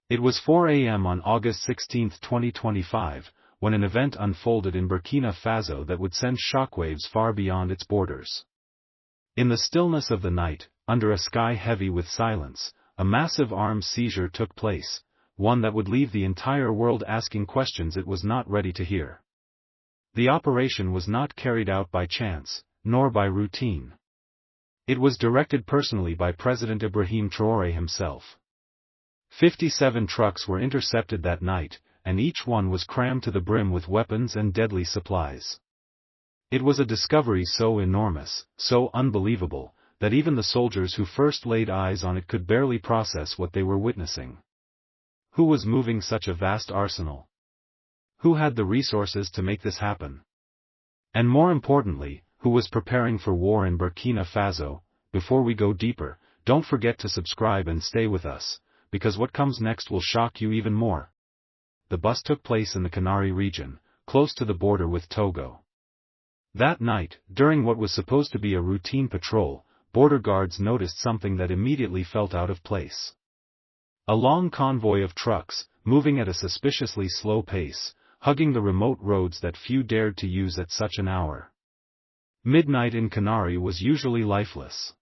It was 4 a.m. on August 16, 2025, when an event unfolded in Burkina Faso that would send shockwaves far beyond its borders. In the stillness of the night, under a sky heavy with silence, a massive arms seizure took place, one that would leave the entire world asking questions it was not ready to hear. The operation was not carried out by chance, nor by routine. It was directed personally by President Ibrahim Traoré himself. 57 trucks were intercepted that night, and each one was crammed to the brim with weapons and deadly supplies. It was a discovery so enormous, so unbelievable, that even the soldiers who first laid eyes on it could barely process what they were witnessing. Who was moving such a vast arsenal? Who had the resources to make this happen? And more importantly, who was preparing for war in Burkina Faso? Before we go deeper, don't forget to subscribe and stay with us, because what comes next will shock you even more. The bust took place in the Canary region, close to the border with Togo. That night, during what was supposed to be a routine patrol, border guards noticed something that immediately felt out of place. A long convoy of trucks, moving at a suspiciously slow pace, hugging the remote roads that few dared to use at such an hour. Midnight in Canary was usually lifeless.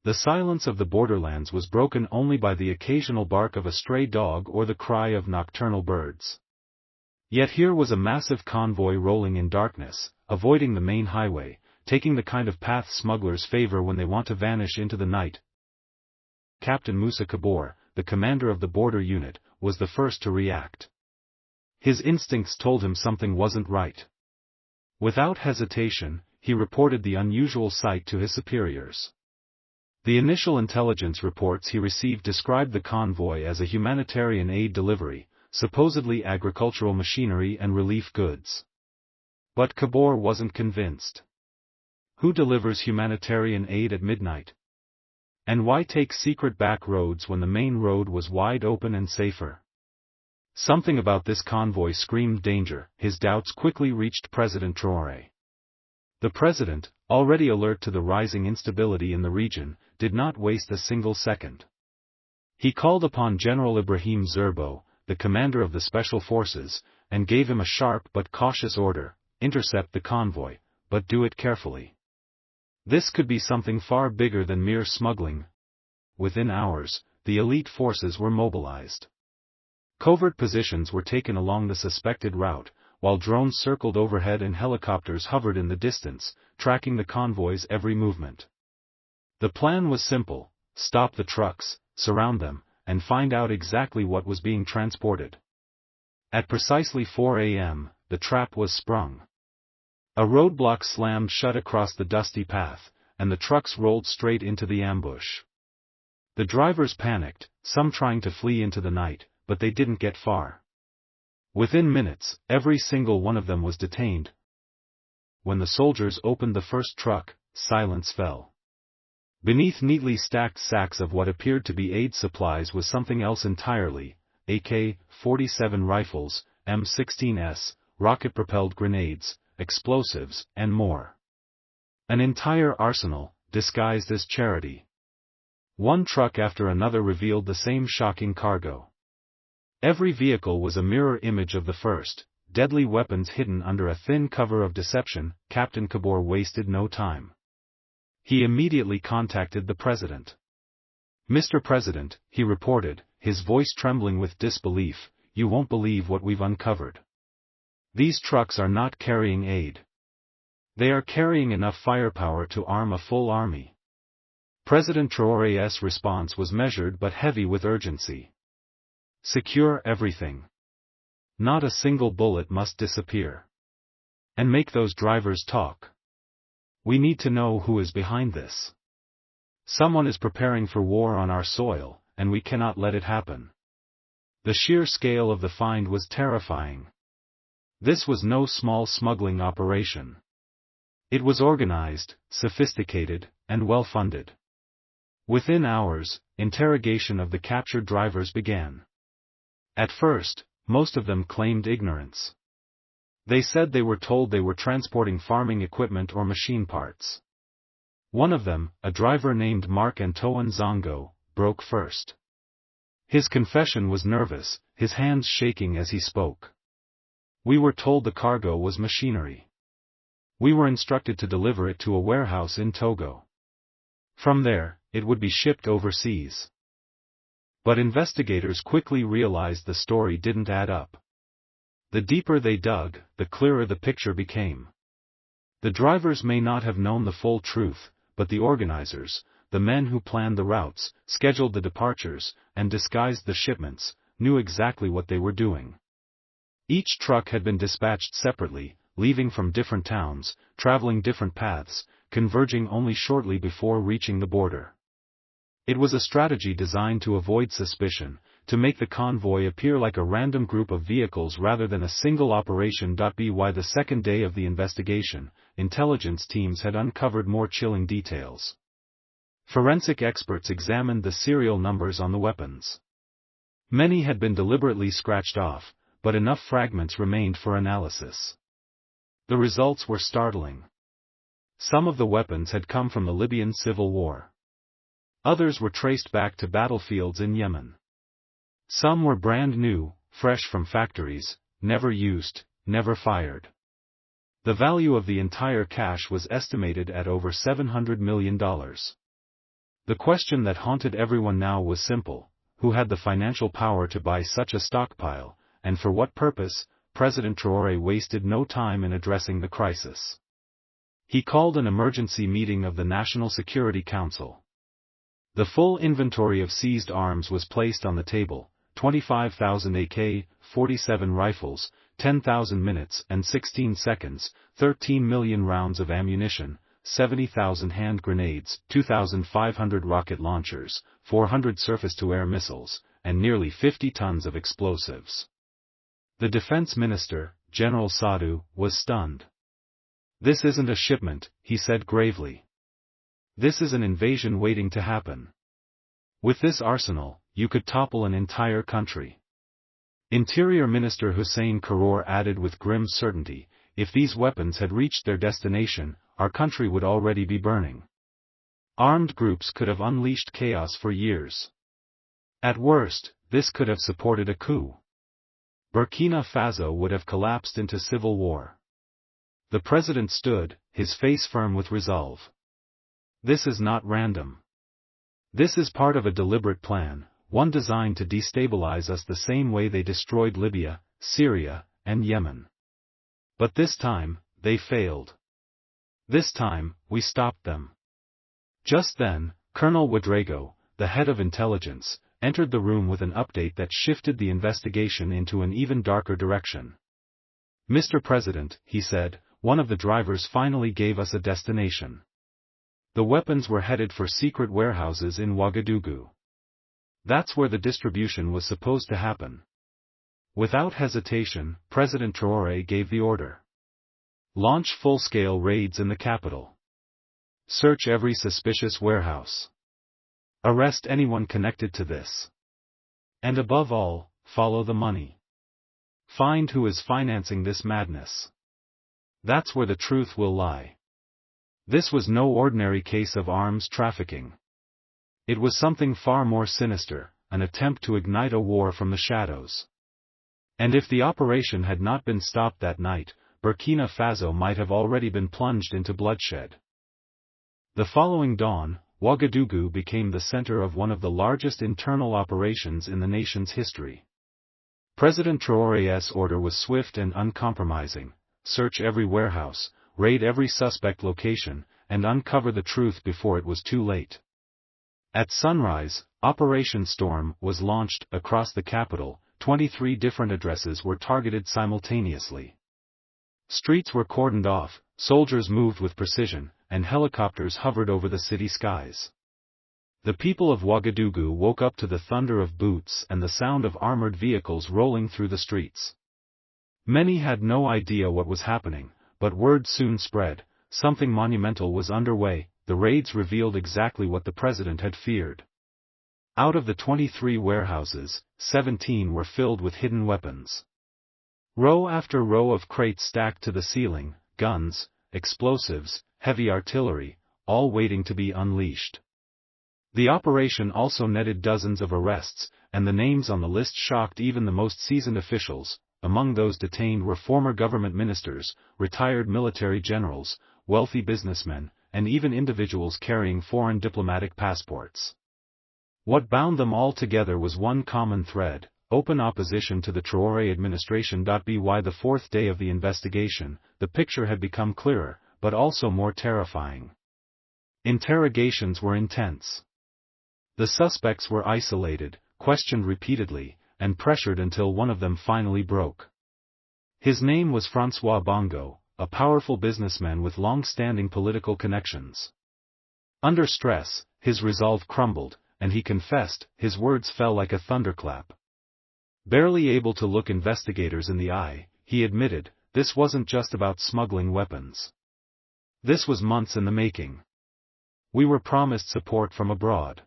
The silence of the borderlands was broken only by the occasional bark of a stray dog or the cry of nocturnal birds. Yet here was a massive convoy rolling in darkness, avoiding the main highway, taking the kind of path smugglers favor when they want to vanish into the night. Captain Musa Kabor, the commander of the border unit, was the first to react. His instincts told him something wasn't right. Without hesitation, he reported the unusual sight to his superiors. The initial intelligence reports he received described the convoy as a humanitarian aid delivery, supposedly agricultural machinery and relief goods. But Kabor wasn't convinced. Who delivers humanitarian aid at midnight? And why take secret back roads when the main road was wide open and safer? Something about this convoy screamed danger. His doubts quickly reached President Traoré. The president, already alert to the rising instability in the region, did not waste a single second. He called upon General Ibrahim Zerbo, the commander of the special forces, and gave him a sharp but cautious order: intercept the convoy, but do it carefully. This could be something far bigger than mere smuggling. Within hours, the elite forces were mobilized. Covert positions were taken along the suspected route, while drones circled overhead and helicopters hovered in the distance, tracking the convoy's every movement. The plan was simple: stop the trucks, surround them, and find out exactly what was being transported. At precisely 4 a.m., the trap was sprung. A roadblock slammed shut across the dusty path, and the trucks rolled straight into the ambush. The drivers panicked, some trying to flee into the night, but they didn't get far. Within minutes, every single one of them was detained. When the soldiers opened the first truck, silence fell. Beneath neatly stacked sacks of what appeared to be aid supplies was something else entirely: AK-47 rifles, M16s, rocket-propelled grenades, explosives, and more. An entire arsenal, disguised as charity. One truck after another revealed the same shocking cargo. Every vehicle was a mirror image of the first, deadly weapons hidden under a thin cover of deception. Captain Kabor wasted no time. He immediately contacted the president. "Mr. President," he reported, his voice trembling with disbelief, "you won't believe what we've uncovered. These trucks are not carrying aid. They are carrying enough firepower to arm a full army." President Traoré's response was measured but heavy with urgency. "Secure everything. Not a single bullet must disappear. And make those drivers talk. We need to know who is behind this. Someone is preparing for war on our soil, and we cannot let it happen." The sheer scale of the find was terrifying. This was no small smuggling operation. It was organized, sophisticated, and well-funded. Within hours, interrogation of the captured drivers began. At first, most of them claimed ignorance. They said they were told they were transporting farming equipment or machine parts. One of them, a driver named Marc Antoine Zongo, broke first. His confession was nervous, his hands shaking as he spoke. We were told the cargo was machinery. We were instructed to deliver it to a warehouse in Togo. From there, it would be shipped overseas. But investigators quickly realized the story didn't add up. The deeper they dug, the clearer the picture became. The drivers may not have known the full truth, but the organizers, the men who planned the routes, scheduled the departures, and disguised the shipments, knew exactly what they were doing. Each truck had been dispatched separately, leaving from different towns, traveling different paths, converging only shortly before reaching the border. It was a strategy designed to avoid suspicion, to make the convoy appear like a random group of vehicles rather than a single operation. By the second day of the investigation, intelligence teams had uncovered more chilling details. Forensic experts examined the serial numbers on the weapons. Many had been deliberately scratched off, but enough fragments remained for analysis. The results were startling. Some of the weapons had come from the Libyan civil war. Others were traced back to battlefields in Yemen. Some were brand new, fresh from factories, never used, never fired. The value of the entire cache was estimated at over $700 million. The question that haunted everyone now was simple: who had the financial power to buy such a stockpile, and for what purpose? President Traore wasted no time in addressing the crisis. He called an emergency meeting of the National Security Council. The full inventory of seized arms was placed on the table: 25,000 AK-47 rifles, 10,000 minutes and 16 seconds, 13 million rounds of ammunition, 70,000 hand grenades, 2,500 rocket launchers, 400 surface-to-air missiles, and nearly 50 tons of explosives. The defense minister, General Sadu, was stunned. "This isn't a shipment," he said gravely. "This is an invasion waiting to happen. With this arsenal, you could topple an entire country." Interior Minister Hussein Karour added with grim certainty, "If these weapons had reached their destination, our country would already be burning. Armed groups could have unleashed chaos for years. At worst, this could have supported a coup. Burkina Faso would have collapsed into civil war." The president stood, his face firm with resolve. "This is not random. This is part of a deliberate plan, one designed to destabilize us the same way they destroyed Libya, Syria, and Yemen. But this time, they failed. This time, we stopped them." Just then, Colonel Ouedraogo, the head of intelligence, entered the room with an update that shifted the investigation into an even darker direction. "Mr. President," he said, "one of the drivers finally gave us a destination. The weapons were headed for secret warehouses in Ouagadougou. That's where the distribution was supposed to happen." Without hesitation, President Traore gave the order. "Launch full-scale raids in the capital. Search every suspicious warehouse. Arrest anyone connected to this. And above all, follow the money. Find who is financing this madness. That's where the truth will lie." This was no ordinary case of arms trafficking. It was something far more sinister, an attempt to ignite a war from the shadows. And if the operation had not been stopped that night, Burkina Faso might have already been plunged into bloodshed. The following dawn, Ouagadougou became the center of one of the largest internal operations in the nation's history. President Traoré's order was swift and uncompromising: search every warehouse, raid every suspect location, and uncover the truth before it was too late. At sunrise, Operation Storm was launched. Across the capital, 23 different addresses were targeted simultaneously. Streets were cordoned off, soldiers moved with precision, and helicopters hovered over the city skies. The people of Ouagadougou woke up to the thunder of boots and the sound of armored vehicles rolling through the streets. Many had no idea what was happening, but word soon spread: something monumental was underway. The raids revealed exactly what the president had feared. Out of the 23 warehouses, 17 were filled with hidden weapons. Row after row of crates stacked to the ceiling: guns, explosives, heavy artillery, all waiting to be unleashed. The operation also netted dozens of arrests, and the names on the list shocked even the most seasoned officials. Among those detained were former government ministers, retired military generals, wealthy businessmen, and even individuals carrying foreign diplomatic passports. What bound them all together was one common thread: open opposition to the Traore administration. By the fourth day of the investigation, the picture had become clearer, but also more terrifying. Interrogations were intense. The suspects were isolated, questioned repeatedly, and pressured until one of them finally broke. His name was Francois Bongo, a powerful businessman with long-standing political connections. Under stress, his resolve crumbled, and he confessed. His words fell like a thunderclap. Barely able to look investigators in the eye, he admitted, this wasn't just about smuggling weapons. This was months in the making. We were promised support from abroad.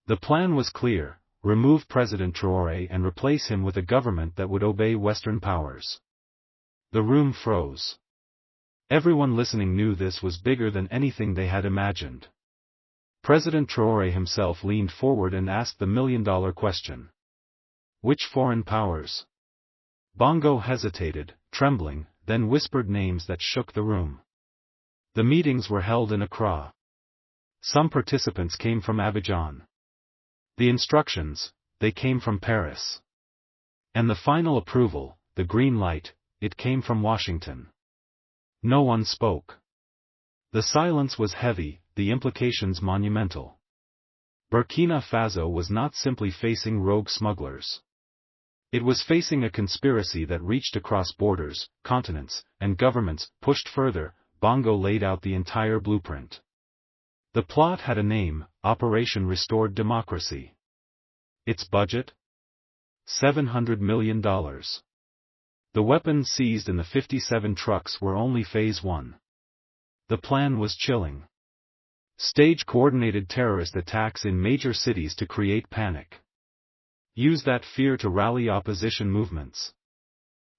The plan was clear: remove President Traore and replace him with a government that would obey Western powers. The room froze. Everyone listening knew this was bigger than anything they had imagined. President Traore himself leaned forward and asked the million-dollar question. Which foreign powers? Bongo hesitated, trembling, then whispered names that shook the room. The meetings were held in Accra. Some participants came from Abidjan. The instructions, they came from Paris. And the final approval, the green light, it came from Washington. No one spoke. The silence was heavy, the implications monumental. Burkina Faso was not simply facing rogue smugglers. It was facing a conspiracy that reached across borders, continents, and governments. Pushed further, Bongo laid out the entire blueprint. The plot had a name: Operation Restored Democracy. Its budget? $700 million. The weapons seized in the 57 trucks were only phase 1. The plan was chilling. Stage coordinated terrorist attacks in major cities to create panic. Use that fear to rally opposition movements.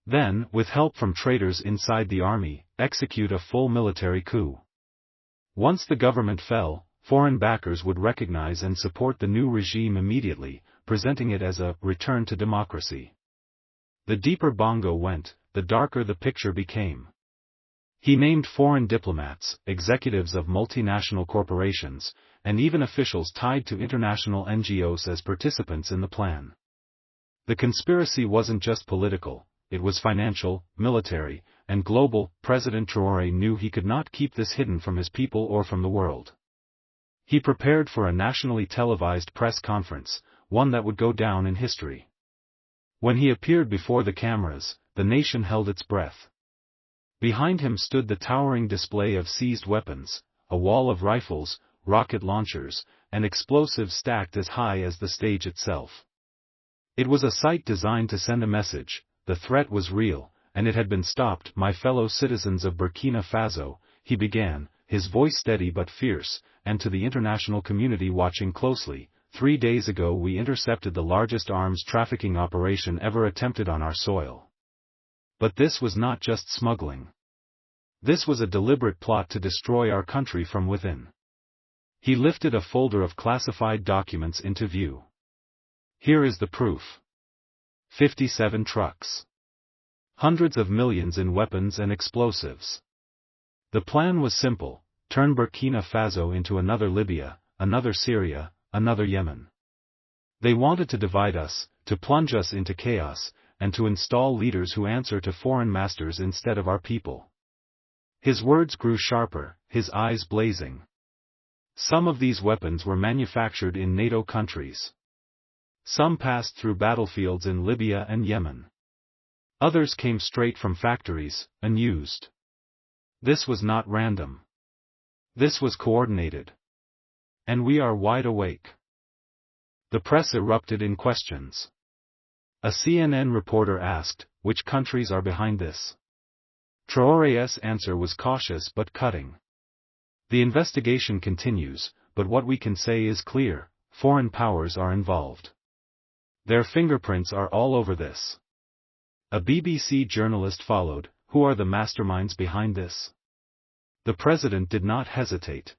Then, with help from traitors inside the army, execute a full military coup. Once the government fell, foreign backers would recognize and support the new regime immediately, presenting it as a return to democracy. The deeper Bongo went, the darker the picture became. He named foreign diplomats, executives of multinational corporations, and even officials tied to international NGOs as participants in the plan. The conspiracy wasn't just political, it was financial, military, and global. President Traore knew he could not keep this hidden from his people or from the world. He prepared for a nationally televised press conference, one that would go down in history. When he appeared before the cameras, the nation held its breath. Behind him stood the towering display of seized weapons, a wall of rifles, rocket launchers, and explosives stacked as high as the stage itself. It was a sight designed to send a message: the threat was real, and it had been stopped. My fellow citizens of Burkina Faso, he began, his voice steady but fierce, and to the international community watching closely, 3 days ago we intercepted the largest arms trafficking operation ever attempted on our soil. But this was not just smuggling. This was a deliberate plot to destroy our country from within. He lifted a folder of classified documents into view. Here is the proof. 57 trucks. Hundreds of millions in weapons and explosives. The plan was simple: turn Burkina Faso into another Libya, another Syria, another Yemen. They wanted to divide us, to plunge us into chaos, and to install leaders who answer to foreign masters instead of our people. His words grew sharper, his eyes blazing. Some of these weapons were manufactured in NATO countries. Some passed through battlefields in Libya and Yemen. Others came straight from factories, unused. This was not random. This was coordinated. And we are wide awake. The press erupted in questions. A CNN reporter asked, which countries are behind this? Traore's answer was cautious but cutting. The investigation continues, but what we can say is clear: foreign powers are involved. Their fingerprints are all over this. A BBC journalist followed: who are the masterminds behind this? The president did not hesitate.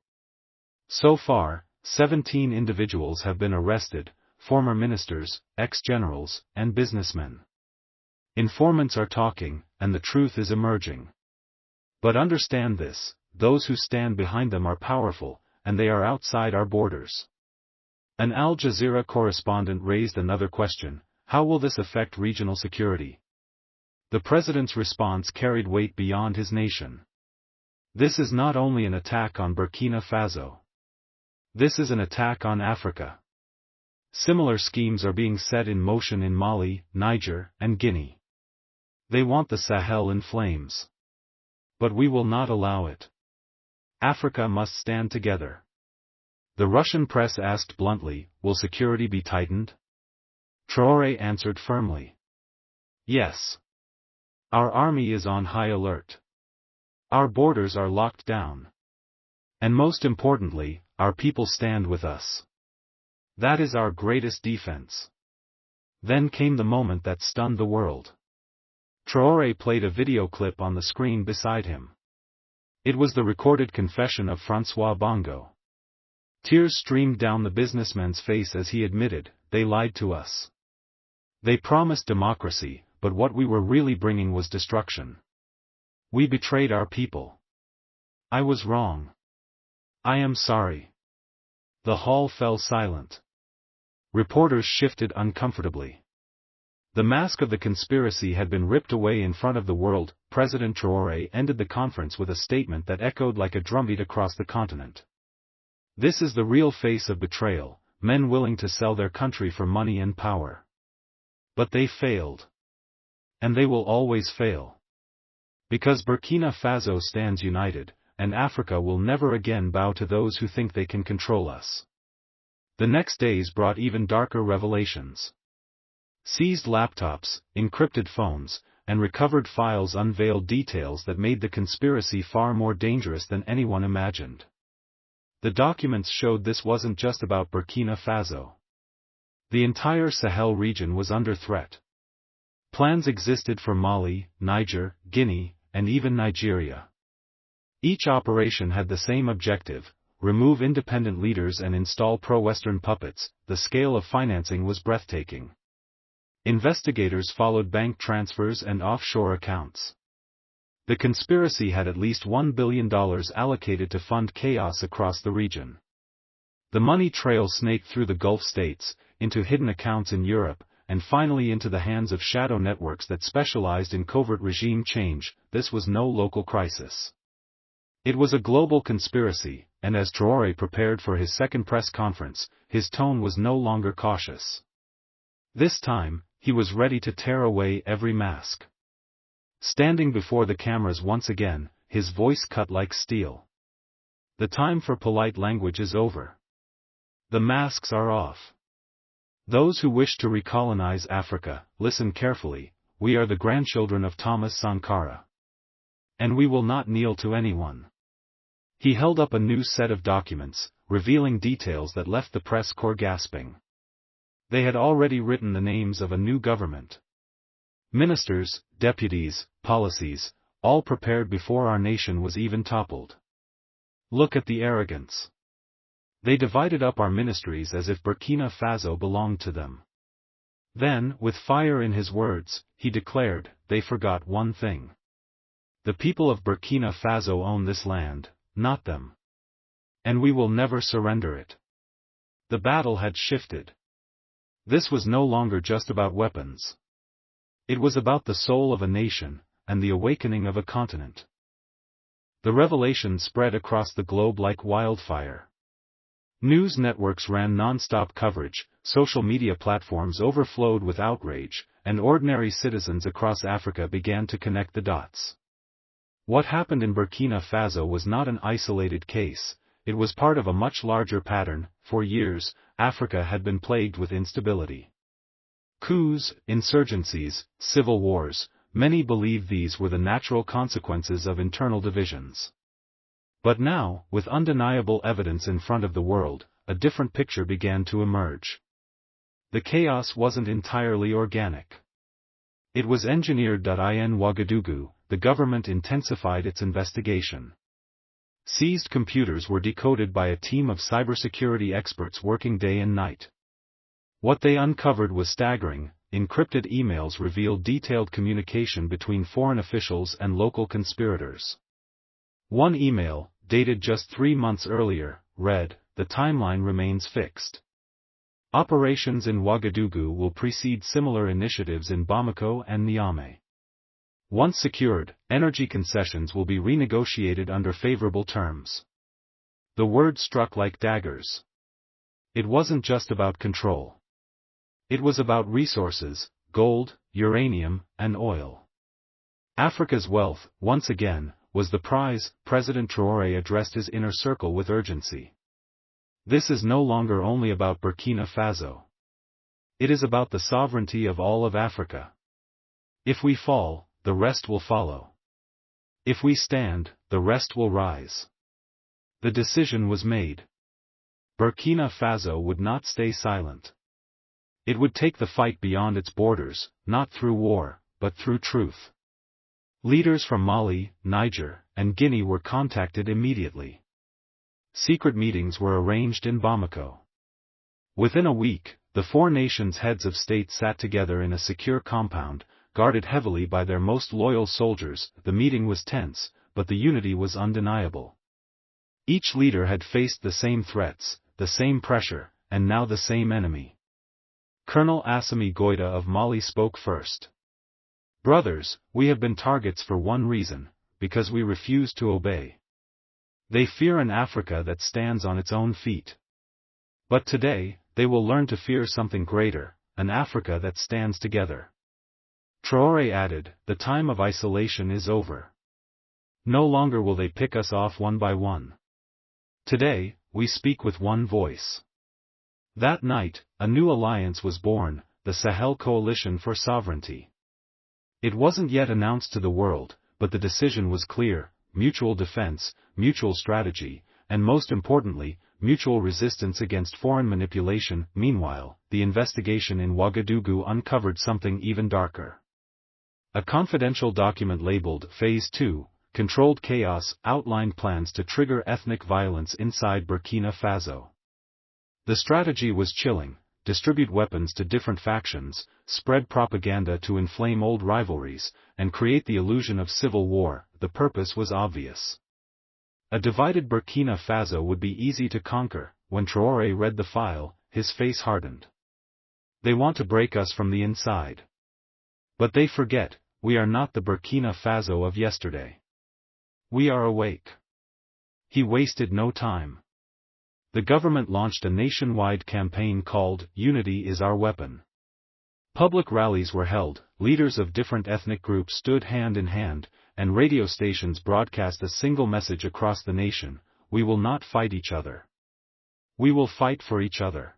So far, 17 individuals have been arrested, former ministers, ex-generals, and businessmen. Informants are talking, and the truth is emerging. But understand this, those who stand behind them are powerful, and they are outside our borders. An Al Jazeera correspondent raised another question: how will this affect regional security? The president's response carried weight beyond his nation. This is not only an attack on Burkina Faso. This is an attack on Africa. Similar schemes are being set in motion in Mali, Niger, and Guinea. They want the Sahel in flames. But we will not allow it. Africa must stand together. The Russian press asked bluntly, will security be tightened? Traore answered firmly. Yes. Our army is on high alert. Our borders are locked down. And most importantly, our people stand with us. That is our greatest defense. Then came the moment that stunned the world. Traore played a video clip on the screen beside him. It was the recorded confession of François Bongo. Tears streamed down the businessman's face as he admitted, they lied to us. They promised democracy, but what we were really bringing was destruction. We betrayed our people. I was wrong. I am sorry. The hall fell silent. Reporters shifted uncomfortably. The mask of the conspiracy had been ripped away in front of the world. President Traore ended the conference with a statement that echoed like a drumbeat across the continent. This is the real face of betrayal, men willing to sell their country for money and power. But they failed. And they will always fail. Because Burkina Faso stands united, and Africa will never again bow to those who think they can control us. The next days brought even darker revelations. Seized laptops, encrypted phones, and recovered files unveiled details that made the conspiracy far more dangerous than anyone imagined. The documents showed this wasn't just about Burkina Faso. The entire Sahel region was under threat. Plans existed for Mali, Niger, Guinea, and even Nigeria. Each operation had the same objective: remove independent leaders and install pro-Western puppets. The scale of financing was breathtaking. Investigators followed bank transfers and offshore accounts. The conspiracy had at least $1 billion allocated to fund chaos across the region. The money trail snaked through the Gulf states, into hidden accounts in Europe, and finally into the hands of shadow networks that specialized in covert regime change. This was no local crisis. It was a global conspiracy, and as Traore prepared for his second press conference, his tone was no longer cautious. This time, he was ready to tear away every mask. Standing before the cameras once again, his voice cut like steel. The time for polite language is over. The masks are off. Those who wish to recolonize Africa, listen carefully. We are the grandchildren of Thomas Sankara. And we will not kneel to anyone. He held up a new set of documents, revealing details that left the press corps gasping. They had already written the names of a new government. Ministers, deputies, policies, all prepared before our nation was even toppled. Look at the arrogance. They divided up our ministries as if Burkina Faso belonged to them. Then, with fire in his words, he declared, they forgot one thing. The people of Burkina Faso own this land, not them. And we will never surrender it. The battle had shifted. This was no longer just about weapons. It was about the soul of a nation, and the awakening of a continent. The revelation spread across the globe like wildfire. News networks ran non-stop coverage, social media platforms overflowed with outrage, and ordinary citizens across Africa began to connect the dots. What happened in Burkina Faso was not an isolated case, it was part of a much larger pattern. For years, Africa had been plagued with instability. Coups, insurgencies, civil wars, many believed these were the natural consequences of internal divisions. But now, with undeniable evidence in front of the world, a different picture began to emerge. The chaos wasn't entirely organic. It was engineered. In Ouagadougou, the government intensified its investigation. Seized computers were decoded by a team of cybersecurity experts working day and night. What they uncovered was staggering. Encrypted emails revealed detailed communication between foreign officials and local conspirators. One email, dated just 3 months earlier, read, "The timeline remains fixed. Operations in Ouagadougou will precede similar initiatives in Bamako and Niamey. Once secured, energy concessions will be renegotiated under favorable terms." The words struck like daggers. It wasn't just about control. It was about resources: gold, uranium, and oil. Africa's wealth, once again, was the prize. President Traoré addressed his inner circle with urgency. This is no longer only about Burkina Faso. It is about the sovereignty of all of Africa. If we fall, the rest will follow. If we stand, the rest will rise. The decision was made. Burkina Faso would not stay silent. It would take the fight beyond its borders, not through war, but through truth. Leaders from Mali, Niger, and Guinea were contacted immediately. Secret meetings were arranged in Bamako. Within a week, the 4 nations' heads of state sat together in a secure compound, guarded heavily by their most loyal soldiers. The meeting was tense, but the unity was undeniable. Each leader had faced the same threats, the same pressure, and now the same enemy. Colonel Assimi Goïta of Mali spoke first. "Brothers, we have been targets for one reason: because we refuse to obey. They fear an Africa that stands on its own feet. But today, they will learn to fear something greater, an Africa that stands together." Traoré added, "The time of isolation is over. No longer will they pick us off one by one. Today, we speak with one voice." That night, a new alliance was born, the Sahel Coalition for Sovereignty. It wasn't yet announced to the world, but the decision was clear: mutual defense, mutual strategy, and most importantly, mutual resistance against foreign manipulation. Meanwhile, the investigation in Ouagadougou uncovered something even darker. A confidential document labeled Phase 2, Controlled Chaos, outlined plans to trigger ethnic violence inside Burkina Faso. The strategy was chilling: distribute weapons to different factions, spread propaganda to inflame old rivalries, and create the illusion of civil war. The purpose was obvious. A divided Burkina Faso would be easy to conquer. When Traoré read the file, his face hardened. They want to break us from the inside. But they forget, we are not the Burkina Faso of yesterday. We are awake. He wasted no time. The government launched a nationwide campaign called "Unity is Our Weapon." Public rallies were held, leaders of different ethnic groups stood hand in hand, and radio stations broadcast a single message across the nation: we will not fight each other. We will fight for each other.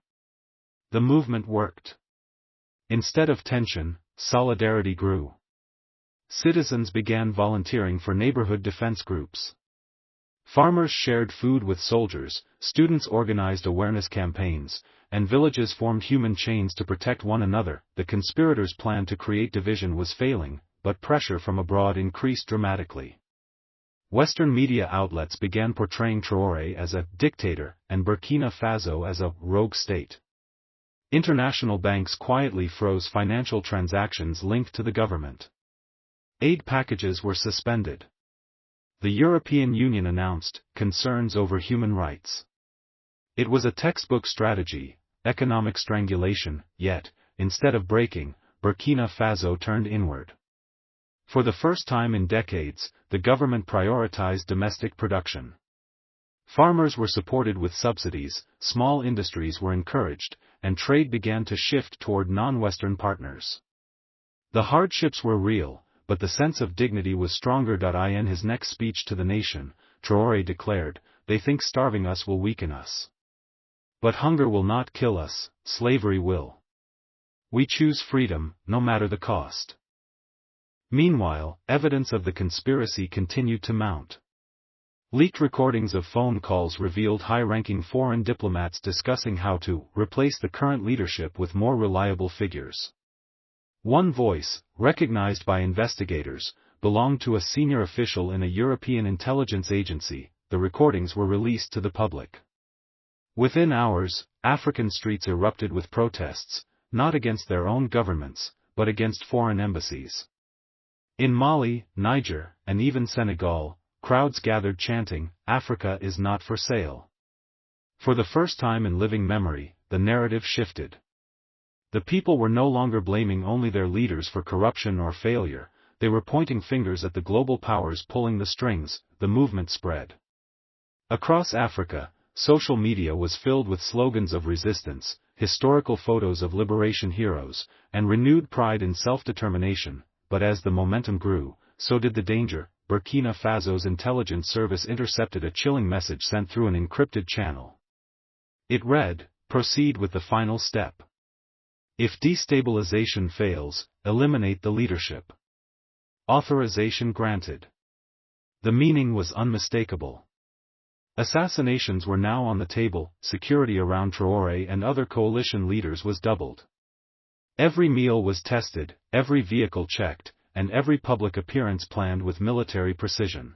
The movement worked. Instead of tension, solidarity grew. Citizens began volunteering for neighborhood defense groups. Farmers shared food with soldiers, students organized awareness campaigns, and villages formed human chains to protect one another. The conspirators' plan to create division was failing, but pressure from abroad increased dramatically. Western media outlets began portraying Traoré as a dictator and Burkina Faso as a rogue state. International banks quietly froze financial transactions linked to the government. Aid packages were suspended. The European Union announced concerns over human rights. It was a textbook strategy, economic strangulation. Yet, instead of breaking, Burkina Faso turned inward. For the first time in decades, the government prioritized domestic production. Farmers were supported with subsidies, small industries were encouraged, and trade began to shift toward non-Western partners. The hardships were real, but the sense of dignity was stronger. In his next speech to the nation, Traoré declared, "They think starving us will weaken us. But hunger will not kill us, slavery will. We choose freedom, no matter the cost." Meanwhile, evidence of the conspiracy continued to mount. Leaked recordings of phone calls revealed high-ranking foreign diplomats discussing how to replace the current leadership with more reliable figures. One voice, recognized by investigators, belonged to a senior official in a European intelligence agency. the recordings were released to the public. Within hours, African streets erupted with protests, not against their own governments, but against foreign embassies. In Mali, Niger, and even Senegal, crowds gathered chanting, "Africa is not for sale." For the first time in living memory, the narrative shifted. The people were no longer blaming only their leaders for corruption or failure, they were pointing fingers at the global powers pulling the strings. The movement spread. Across Africa, social media was filled with slogans of resistance, historical photos of liberation heroes, and renewed pride in self-determination, but as the momentum grew, so did the danger. Burkina Faso's intelligence service intercepted a chilling message sent through an encrypted channel. It read, "Proceed with the final step. If destabilization fails, eliminate the leadership. Authorization granted." The meaning was unmistakable. Assassinations were now on the table, security around Traore and other coalition leaders was doubled. Every meal was tested, every vehicle checked, and every public appearance planned with military precision.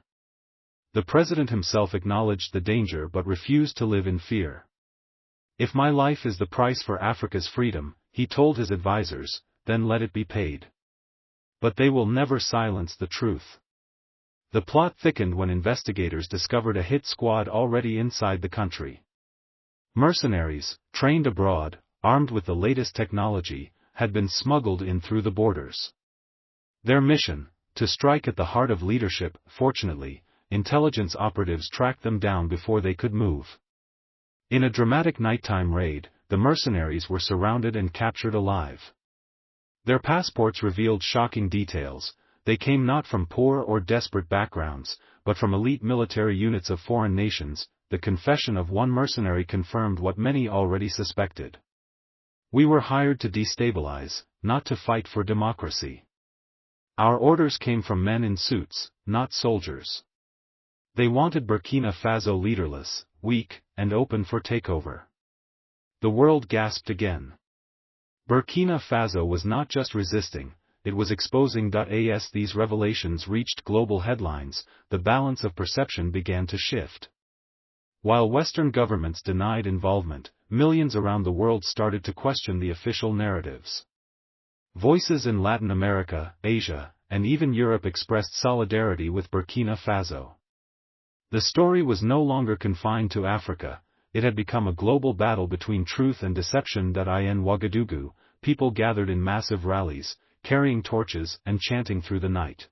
The president himself acknowledged the danger but refused to live in fear. "If my life is the price for Africa's freedom," he told his advisors, "then let it be paid. But they will never silence the truth." The plot thickened when investigators discovered a hit squad already inside the country. Mercenaries, trained abroad, armed with the latest technology, had been smuggled in through the borders. Their mission, to strike at the heart of leadership. Fortunately, intelligence operatives tracked them down before they could move. In a dramatic nighttime raid, the mercenaries were surrounded and captured alive. Their passports revealed shocking details. They came not from poor or desperate backgrounds, but from elite military units of foreign nations. The confession of one mercenary confirmed what many already suspected. "We were hired to destabilize, not to fight for democracy. Our orders came from men in suits, not soldiers." They wanted Burkina Faso leaderless, weak, and open for takeover. The world gasped again. Burkina Faso was not just resisting, it was exposing. As these revelations reached global headlines, the balance of perception began to shift. While Western governments denied involvement, millions around the world started to question the official narratives. Voices in Latin America, Asia, and even Europe expressed solidarity with Burkina Faso. The story was no longer confined to Africa, it had become a global battle between truth and deception. In Ouagadougou, people gathered in massive rallies, carrying torches and chanting through the night.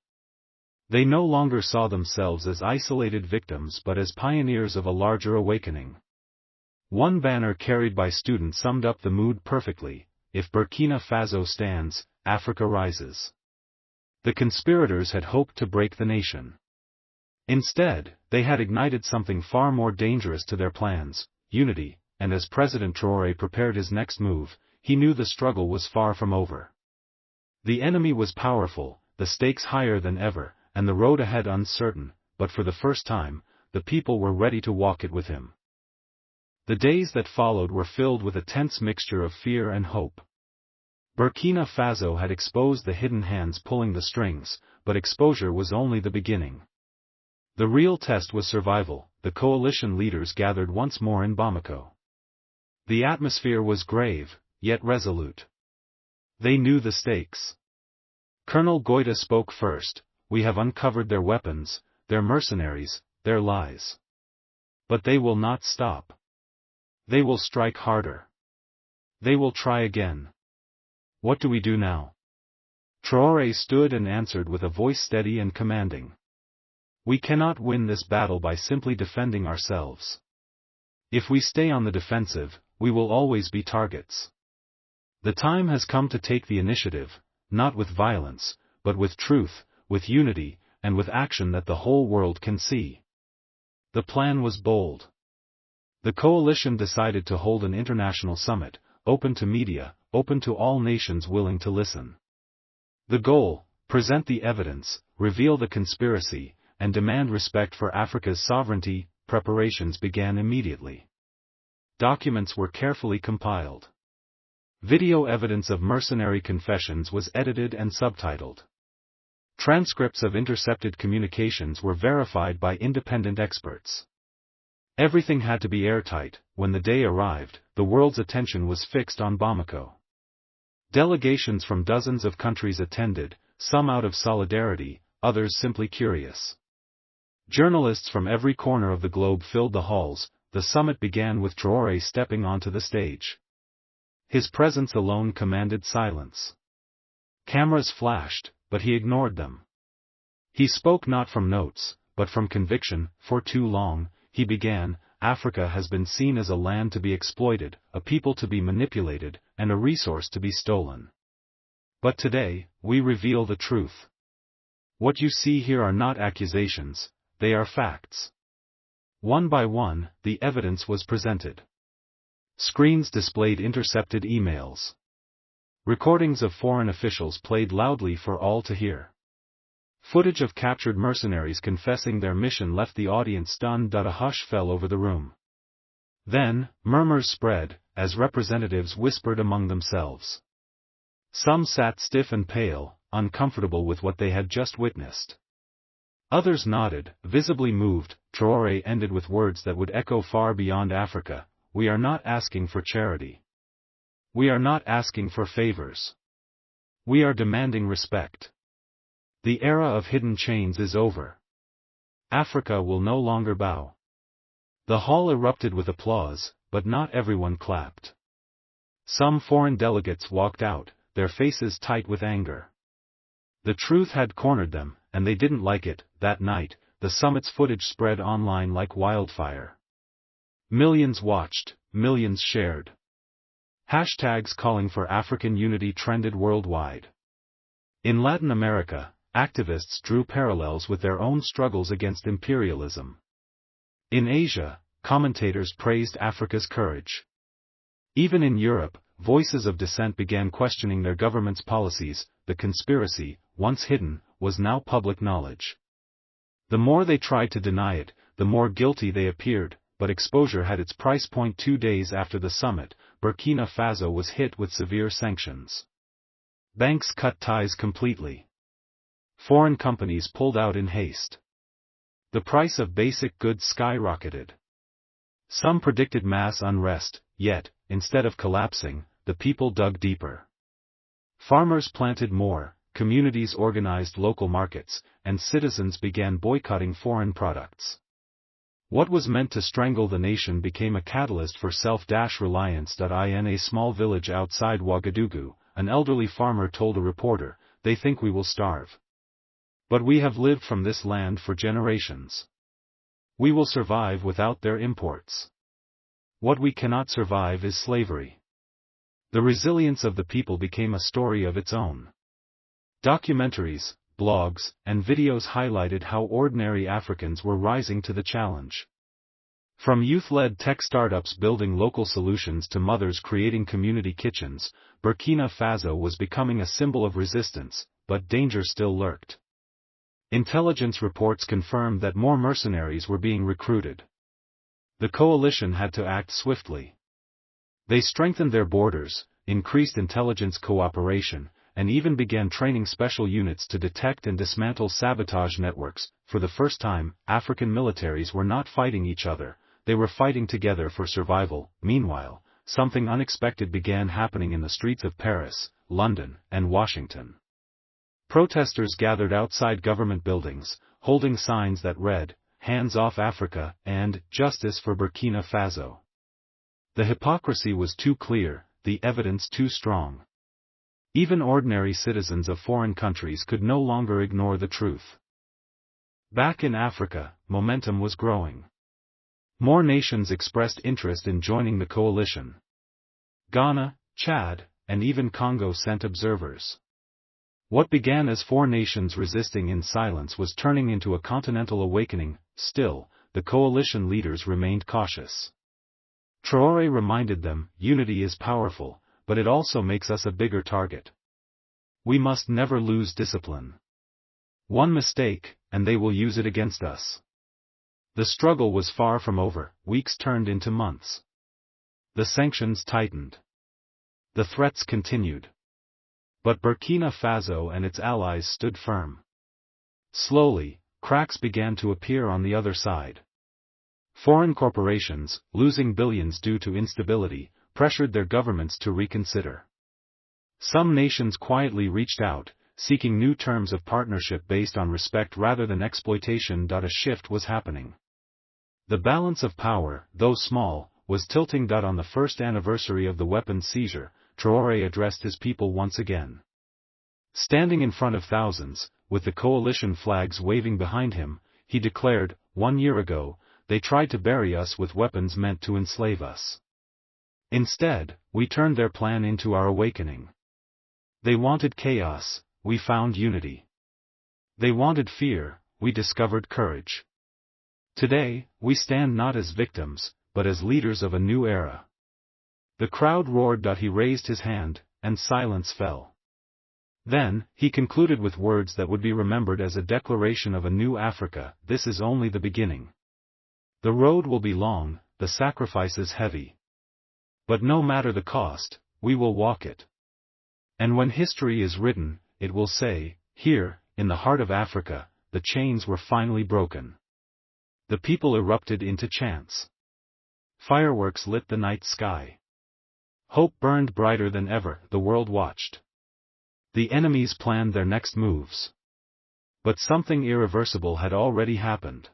They no longer saw themselves as isolated victims but as pioneers of a larger awakening. One banner carried by students summed up the mood perfectly: "If Burkina Faso stands, Africa rises." The conspirators had hoped to break the nation. Instead, they had ignited something far more dangerous to their plans: unity. And as President Traore prepared his next move, he knew the struggle was far from over. The enemy was powerful, the stakes higher than ever, and the road ahead uncertain, but for the first time, the people were ready to walk it with him. The days that followed were filled with a tense mixture of fear and hope. Burkina Faso had exposed the hidden hands pulling the strings, but exposure was only the beginning. The real test was survival. The coalition leaders gathered once more in Bamako. The atmosphere was grave, yet resolute. They knew the stakes. Colonel Goita spoke first: "We have uncovered their weapons, their mercenaries, their lies. But they will not stop. They will strike harder. They will try again. What do we do now?" Traore stood and answered with a voice steady and commanding. "We cannot win this battle by simply defending ourselves. If we stay on the defensive, we will always be targets. The time has come to take the initiative, not with violence, but with truth, with unity, and with action that the whole world can see." The plan was bold. The coalition decided to hold an international summit, open to media, open to all nations willing to listen. The goal: present the evidence, reveal the conspiracy, and demand respect for Africa's sovereignty. Preparations began immediately. Documents were carefully compiled. Video evidence of mercenary confessions was edited and subtitled. Transcripts of intercepted communications were verified by independent experts. Everything had to be airtight. When the day arrived, the world's attention was fixed on Bamako. Delegations from dozens of countries attended, some out of solidarity, others simply curious. Journalists from every corner of the globe filled the halls. The summit began with Traore stepping onto the stage. His presence alone commanded silence. Cameras flashed, but he ignored them. He spoke not from notes, but from conviction. For too long, he began, Africa has been seen as a land to be exploited, a people to be manipulated, and a resource to be stolen. But today, we reveal the truth. What you see here are not accusations, they are facts. One by one, the evidence was presented. Screens displayed intercepted emails. Recordings of foreign officials played loudly for all to hear. Footage of captured mercenaries confessing their mission left the audience stunned. A hush fell over the room. Then, murmurs spread, as representatives whispered among themselves. Some sat stiff and pale, uncomfortable with what they had just witnessed. Others nodded, visibly moved. Traore ended with words that would echo far beyond Africa. We are not asking for charity. We are not asking for favors. We are demanding respect. The era of hidden chains is over. Africa will no longer bow. The hall erupted with applause, but not everyone clapped. Some foreign delegates walked out, their faces tight with anger. The truth had cornered them, and they didn't like it. That night, the summit's footage spread online like wildfire. Millions watched, millions shared. Hashtags calling for African unity trended worldwide. In Latin America, activists drew parallels with their own struggles against imperialism. In Asia, commentators praised Africa's courage. Even in Europe, voices of dissent began questioning their government's policies. The conspiracy, once hidden, was now public knowledge. The more they tried to deny it, the more guilty they appeared, but exposure had its price point. 2 days after the summit, Burkina Faso was hit with severe sanctions. Banks cut ties completely. Foreign companies pulled out in haste. The price of basic goods skyrocketed. Some predicted mass unrest, yet, instead of collapsing, the people dug deeper. Farmers planted more, communities organized local markets, and citizens began boycotting foreign products. What was meant to strangle the nation became a catalyst for self-reliance. In a small village outside Ouagadougou, an elderly farmer told a reporter, "They think we will starve. But we have lived from this land for generations. We will survive without their imports. What we cannot survive is slavery." The resilience of the people became a story of its own. Documentaries, blogs, and videos highlighted how ordinary Africans were rising to the challenge. From youth-led tech startups building local solutions to mothers creating community kitchens, Burkina Faso was becoming a symbol of resistance, but danger still lurked. Intelligence reports confirmed that more mercenaries were being recruited. The coalition had to act swiftly. They strengthened their borders, increased intelligence cooperation, and even began training special units to detect and dismantle sabotage networks. For the first time, African militaries were not fighting each other, they were fighting together for survival. Meanwhile, something unexpected began happening in the streets of Paris, London, and Washington. Protesters gathered outside government buildings, holding signs that read, "Hands off Africa," and "Justice for Burkina Faso." The hypocrisy was too clear, the evidence too strong. Even ordinary citizens of foreign countries could no longer ignore the truth. Back in Africa, momentum was growing. More nations expressed interest in joining the coalition. Ghana, Chad, and even Congo sent observers. What began as 4 nations resisting in silence was turning into a continental awakening. Still, the coalition leaders remained cautious. Traore reminded them, unity is powerful, but it also makes us a bigger target. We must never lose discipline. One mistake, and they will use it against us. The struggle was far from over. Weeks turned into months. The sanctions tightened. The threats continued. But Burkina Faso and its allies stood firm. Slowly, cracks began to appear on the other side. Foreign corporations, losing billions due to instability, pressured their governments to reconsider. Some nations quietly reached out, seeking new terms of partnership based on respect rather than exploitation. A shift was happening. The balance of power, though small, was tilting. On the first anniversary of the weapons seizure, Traore addressed his people once again. Standing in front of thousands, with the coalition flags waving behind him, he declared, "1 year ago, they tried to bury us with weapons meant to enslave us. Instead, we turned their plan into our awakening. They wanted chaos, we found unity. They wanted fear, we discovered courage. Today, we stand not as victims, but as leaders of a new era." The crowd roared. He raised his hand, and silence fell. Then, he concluded with words that would be remembered as a declaration of a new Africa: "This is only the beginning. The road will be long, the sacrifices heavy. But no matter the cost, we will walk it. And when history is written, it will say, here, in the heart of Africa, the chains were finally broken." The people erupted into chants. Fireworks lit the night sky. Hope burned brighter than ever. The world watched. The enemies planned their next moves. But something irreversible had already happened.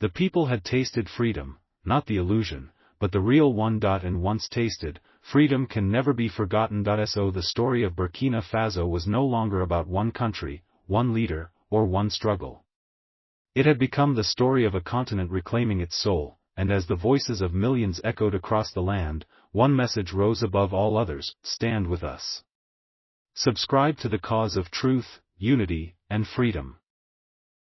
The people had tasted freedom, not the illusion, but the real one. And once tasted, freedom can never be forgotten. So the story of Burkina Faso was no longer about one country, one leader, or one struggle. It had become the story of a continent reclaiming its soul, and as the voices of millions echoed across the land, one message rose above all others: stand with us. Subscribe to the cause of truth, unity, and freedom.